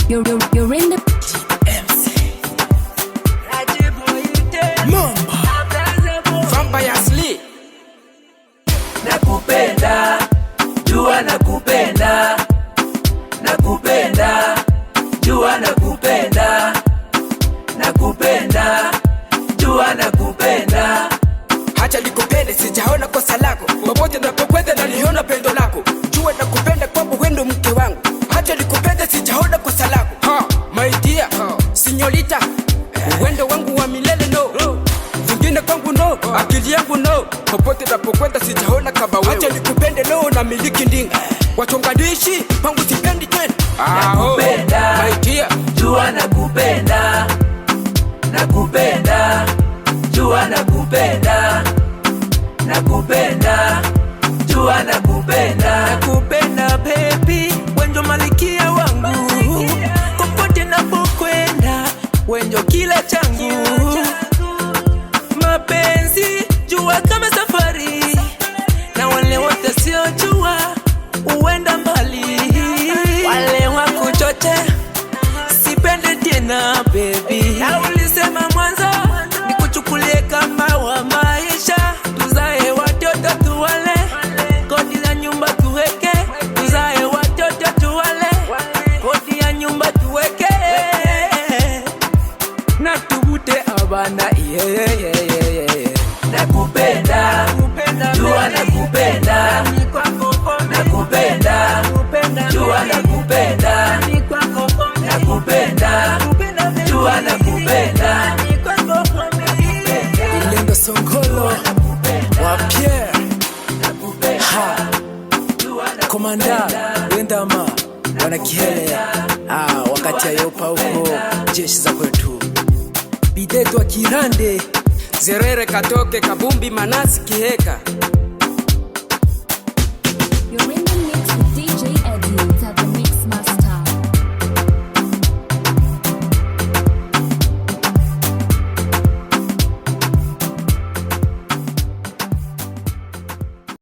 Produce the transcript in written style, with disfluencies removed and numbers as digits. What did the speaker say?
You're in the MC Mamba Vampire Sleep. Nakupenda, jua nakupenda. Nakupenda, jua nakupenda. Nakupenda, jua nakupenda. Hacha nikupende, sijaona kosa lako. Popote napokwenda naliona pendo lako. Jua nakupenda kwamba wewe ndo mke wangu. Hacha nikupende, sijaona kosa lako. My dear, Señorita, wendo wangu wa milele no. Vingine kwangu no, akili yangu no. Popote napokwenda sijaona kama wewe. Hacha nikupende no, na miliki ndinga. Wachonganishi, pangu sipendi tena. Nakupenda, my dear, jua nakupenda. Nakupenda, jua nakupenda. Nakupenda, jua nakupenda. Nakupenda baby, wenjo malikia wangu. Kokote napokwenda, wenjo kila changu. Mapenzi, jua kama safari. Na wale wote sio jua, uenda mbali. Wale wakuchoche, sipende tena baby. Na ulisema mwanzo, nikuchukulie kama wa maisha. Tuzae watoto tuwale, kodi ya nyumba tuweke. Tuzae watoto tuwale, kodi ya nyumba tuweke. Na tubute abana Nakupenda, jua nakupenda. Nakupenda, jua nakupenda. Nakupenda, jua nakupenda. Ilendo Songolo wa Pierre Komanda Wendama Wanakihele wakati ayopa huko jeshi za kwetu Bideto wa Kirande Zerere Katoke Kabumbi Manasi Kiheka